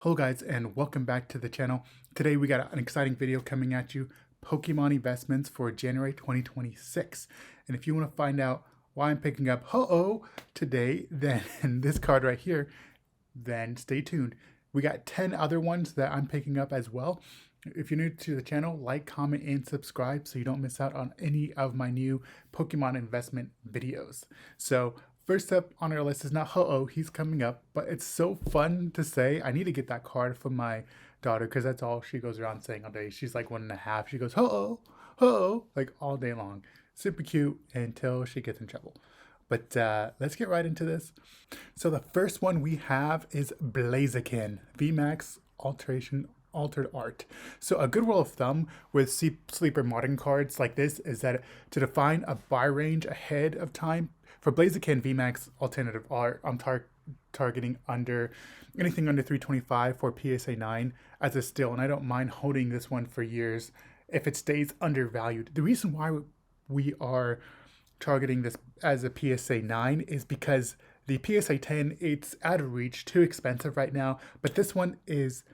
Hello guys and welcome back to the channel. Today we got an exciting video coming at you, Pokemon investments for January 2026. And if you want to find out why I'm picking up Ho-Oh today, then this card right here, then stay tuned. We got 10 other ones that I'm picking up as well. If you're new to the channel, like, comment, and subscribe so you don't miss out on any of my new Pokemon investment videos. So first up on our list is not Ho-Oh, he's coming up, but it's so fun to say. I need to get that card for my daughter because that's all she goes around saying all day. She's like 1.5. She goes, Ho-Oh, Ho-Oh, like all day long. Super cute until she gets in trouble. But let's get right into this. So the first one we have is Blaziken, VMAX Altered Art. So a good rule of thumb with sleeper modern cards like this is that to define a buy range ahead of time, for Blaziken VMAX Alternative Art, I'm targeting anything under 325 for PSA 9 as a steal, and I don't mind holding this one for years if it stays undervalued. The reason why we are targeting this as a PSA 9 is because the PSA 10, it's out of reach, too expensive right now, but this one is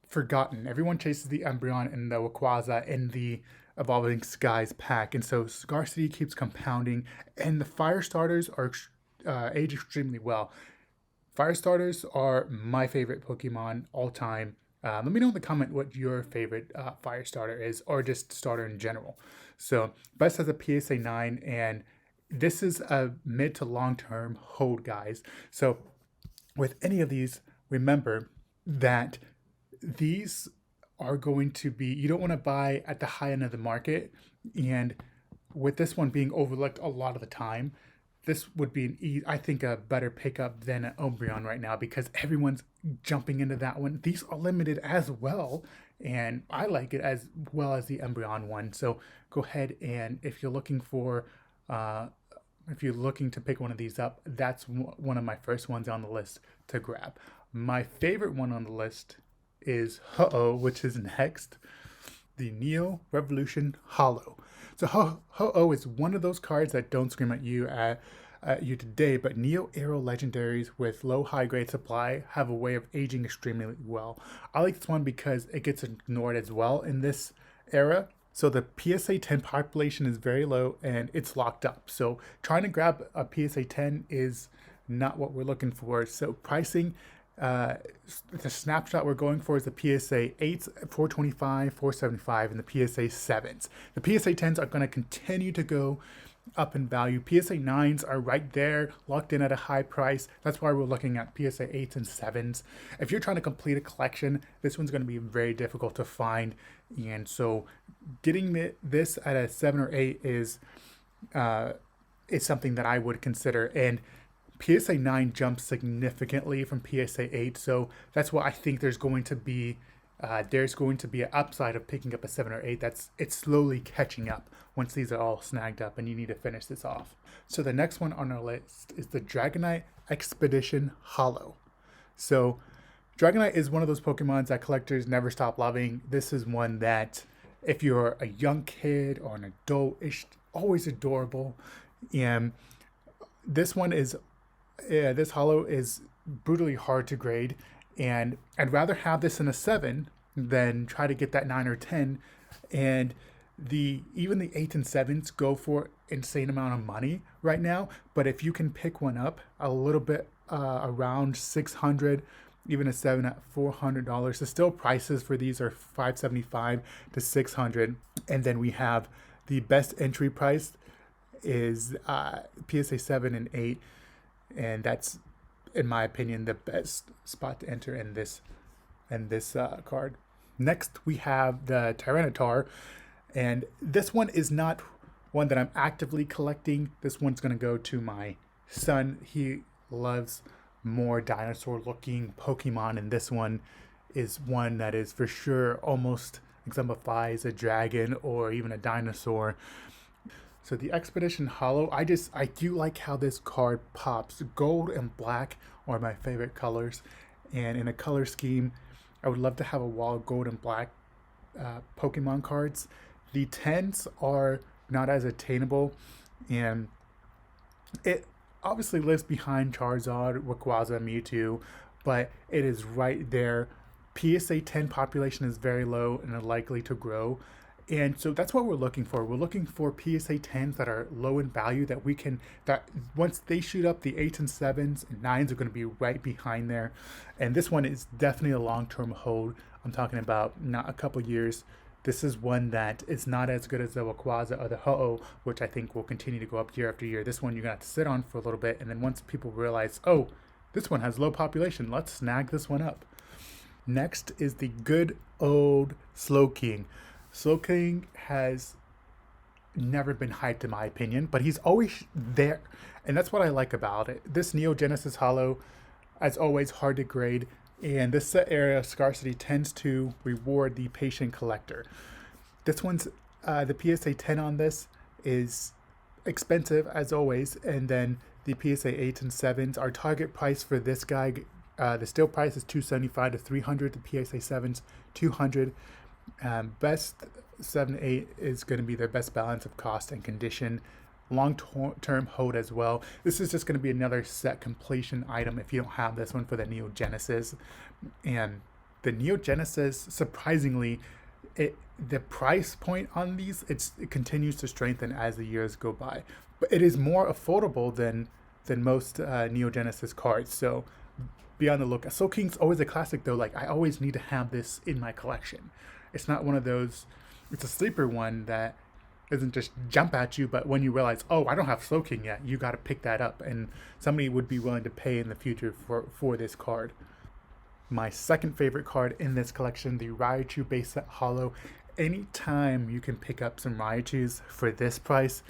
forgotten. Everyone chases the Umbreon and the Rayquaza in the Evolving Skies pack, and so scarcity keeps compounding, and the fire starters are age extremely well. Fire starters are my favorite Pokemon all time. Let me know in the comment what your favorite fire starter is, or just starter in general. So best has a PSA 9, and this is a mid to long term hold, guys. So with any of these, remember that these are going to be, you don't want to buy at the high end of the market. And with this one being overlooked a lot of the time, this would be, I think, a better pickup than an Umbreon right now because everyone's jumping into that one. These are limited as well, and I like it as well as the Umbreon one. So go ahead, and if you're looking to pick one of these up, that's one of my first ones on the list to grab. My favorite one on the list is Ho-Oh, which is next, the Neo Revolution Holo. So Ho-Oh is one of those cards that don't scream at you today, but Neo Aero legendaries with low high grade supply have a way of aging extremely well. I like this one because it gets ignored as well in this era. So the PSA 10 population is very low and it's locked up. So trying to grab a PSA 10 is not what we're looking for. So pricing, the snapshot we're going for is the PSA 8s, 425, 475, and the PSA 7s. The PSA 10s are going to continue to go up in value. PSA 9s are right there, locked in at a high price. That's why we're looking at PSA 8s and 7s. If you're trying to complete a collection, this one's going to be very difficult to find. And so getting this at a 7 or 8 is something that I would consider. And PSA 9 jumps significantly from PSA 8, so that's why I think there's going to be an upside of picking up a 7 or 8. It's slowly catching up once these are all snagged up, and you need to finish this off. So the next one on our list is the Dragonite Expedition Holo. So Dragonite is one of those Pokemons that collectors never stop loving. This is one that if you're a young kid or an adult, it's always adorable. And this holo is brutally hard to grade, and I'd rather have this in a 7 than try to get that 9 or 10. And even the 8 and 7s go for insane amount of money right now. But if you can pick one up a little bit around 600, even a 7 at $400, the still prices for these are $575 to $600. And then we have the best entry price is PSA 7 and 8. And that's, in my opinion, the best spot to enter in this card. Next, we have the Tyranitar, and this one is not one that I'm actively collecting. This one's going to go to my son. He loves more dinosaur-looking Pokemon, and this one is one that is for sure almost exemplifies a dragon or even a dinosaur. So the Expedition Holo, I do like how this card pops. Gold and black are my favorite colors. And in a color scheme, I would love to have a wall of gold and black Pokemon cards. The 10s are not as attainable. And it obviously lives behind Charizard, Rayquaza, Mewtwo. but it is right there. PSA 10 population is very low and are likely to grow. And so that's what we're looking for. We're looking for PSA 10s that are low in value that we can, that once they shoot up, the 8s and 7s and 9s are going to be right behind there. And this one is definitely a long-term hold. I'm talking about not a couple years. This is one that is not as good as the Rayquaza or the Ho-Oh, which I think will continue to go up year after year. This one you're going to have to sit on for a little bit. And then once people realize, oh, this one has low population, let's snag this one up. Next is the good old Slowking. Slowking has never been hyped in my opinion, but he's always there. And that's what I like about it. This Neo Genesis Holo, as always, hard to grade. And this set area scarcity tends to reward the patient collector. This one's, the PSA 10 on this is expensive as always. And then the PSA 8s and 7s, our target price for this guy, the still price is $275 to $300. The PSA 7s, $200. Best 7 8 is going to be their best balance of cost and condition. Long-term hold as well. This is just going to be another set completion item if you don't have this one for the Neo Genesis. And the Neo Genesis, surprisingly, the price point on these, it continues to strengthen as the years go by. But it is more affordable than most Neo Genesis cards. So be on the lookout. Soul King's always a classic though. Like I always need to have this in my collection. It's not one of those, it's a sleeper one that doesn't just jump at you, but when you realize, oh, I don't have Soul King yet, you got to pick that up. And somebody would be willing to pay in the future for this card. My second favorite card in this collection, the Raichu base set holo. Anytime you can pick up some Raichus for this price,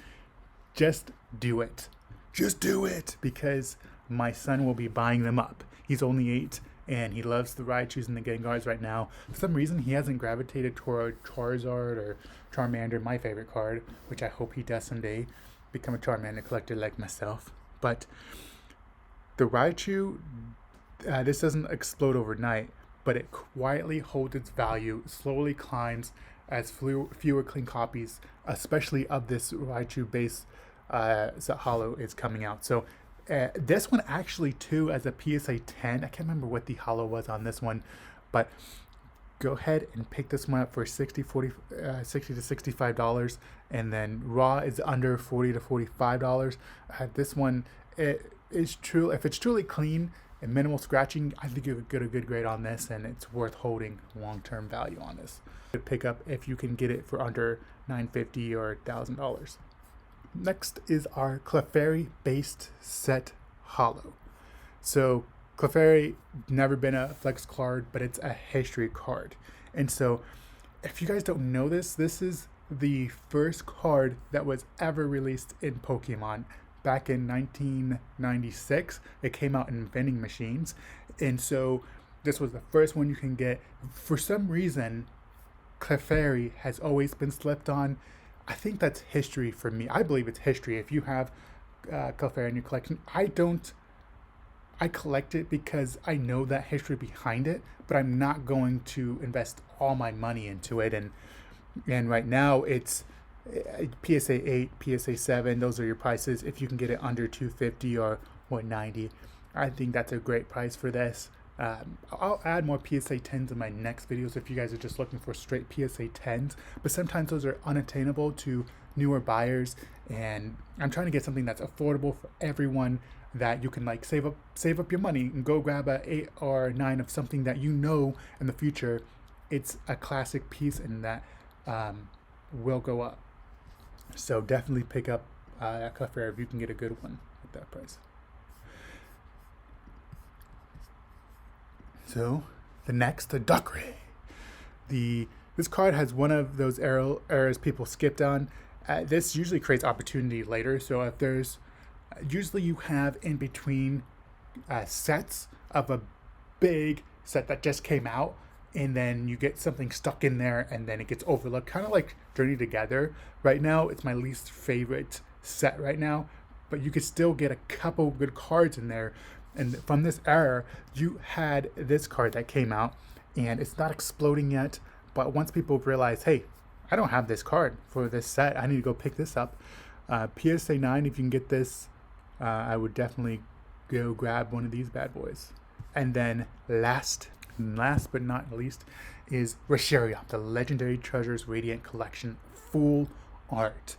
just do it. Just do it, because my son will be buying them up. He's only 8 and he loves the Raichus and the Gengars right now. For some reason, he hasn't gravitated toward Charizard or Charmander, my favorite card, which I hope he does someday, become a Charmander collector like myself. But the Raichu, this doesn't explode overnight, but it quietly holds its value, slowly climbs as fewer clean copies, especially of this Raichu base set holo, is coming out. So this one actually too, as a PSA 10, I can't remember what the holo was on this one, but go ahead and pick this one up for $60 to $65, and then raw is under $40 to $45. This one, it is true, if it's truly clean and minimal scratching, I think you could get a good grade on this, and it's worth holding long-term value on this. Pick up if you can get it for under $950 or $1,000. Next is our Clefairy based set holo. So Clefairy, never been a flex card, but it's a history card. And so if you guys don't know this, this is the first card that was ever released in Pokemon. Back in 1996, it came out in vending machines. And so this was the first one you can get. For some reason, Clefairy has always been slept on. I think that's history for me. I believe it's history. If you have Clefairy in your collection, I collect it because I know that history behind it, but I'm not going to invest all my money into it. And right now it's PSA 8, PSA 7. Those are your prices. If you can get it under $250 or $190, I think that's a great price for this. I'll add more PSA 10s in my next videos if you guys are just looking for straight PSA 10s, but sometimes those are unattainable to newer buyers, and I'm trying to get something that's affordable for everyone, that you can like save up your money and go grab a 8 or 9 of something that you know in the future it's a classic piece and that will go up. So definitely pick up that Clefairy if you can get a good one at that price. So the next, the Duckray. This card has one of those errors people skipped on. This usually creates opportunity later. So if there's, usually you have in between sets of a big set that just came out, and then you get something stuck in there and then it gets overlooked, kind of like Journey Together. Right now, it's my least favorite set right now, but you could still get a couple good cards in there. And from this era, you had this card that came out, and it's not exploding yet, but once people realize, hey, I don't have this card for this set, I need to go pick this up. PSA 9, if you can get this, I would definitely go grab one of these bad boys. And then last but not least is Rasheriop, the Legendary Treasures Radiant Collection Full Art.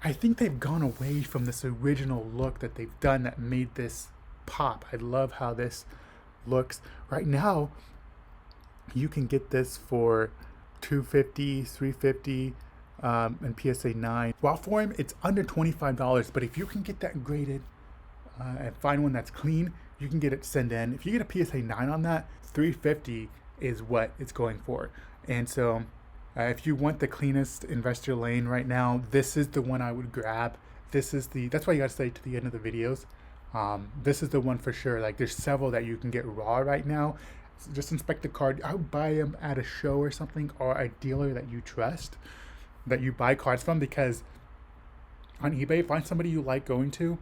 I think they've gone away from this original look that they've done that made this pop. I love how this looks. Right now, you can get this for $250, $350, and PSA 9. While for him, it's under $25, but if you can get that graded and find one that's clean, you can get it sent in. If you get a PSA 9 on that, $350 is what it's going for. And so if you want the cleanest investor lane right now, this is the one I would grab. That's why you gotta stay to the end of the videos. This is the one for sure. Like, there's several that you can get raw right now. So just inspect the card. I would buy them at a show or something, or a dealer that you trust, that you buy cards from, because on eBay, find somebody you like going to,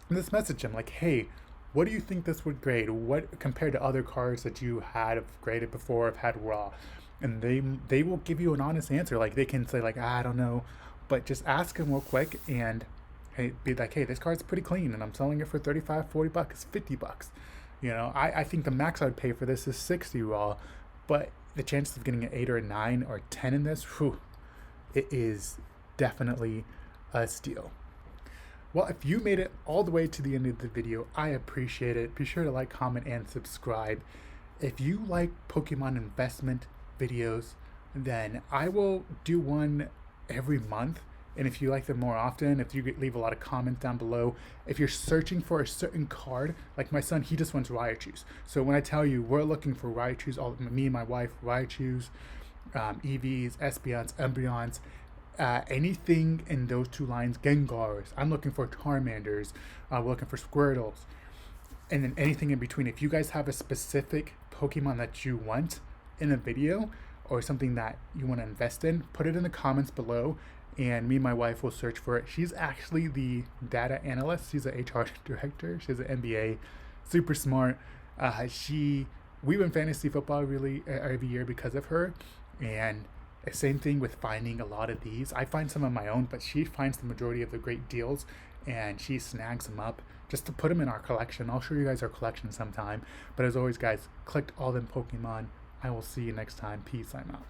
and just message them like, hey, what do you think this would grade? What compared to other cards that you had graded before, have had raw? And they will give you an honest answer. Like, they can say like, I don't know, but just ask them real quick and be like, hey, this card's pretty clean and I'm selling it for 35, 40 bucks, 50 bucks. You know, I think the max I'd pay for this is 60 raw, but the chances of getting an 8 or a 9 or 10 in this, whew, it is definitely a steal. Well, if you made it all the way to the end of the video, I appreciate it. Be sure to like, comment, and subscribe. If you like Pokemon investment videos, then I will do one every month. And if you like them more often, if you leave a lot of comments down below, if you're searching for a certain card, like my son, he just wants Raichus. So when I tell you we're looking for Raichus, me and my wife, Raichus, EVs, Espeons, Umbreons, anything in those two lines, Gengars, I'm looking for Charmanders, we're looking for Squirtles, and then anything in between. If you guys have a specific Pokemon that you want in a video, or something that you want to invest in, put it in the comments below, and me and my wife will search for it. She's actually the data analyst. She's an HR director. She's an MBA, super smart. We win fantasy football really every year because of her. And same thing with finding a lot of these. I find some of my own, but she finds the majority of the great deals, and she snags them up just to put them in our collection. I'll show you guys our collection sometime. But as always, guys, collect all them Pokemon. I will see you next time. Peace. I'm out.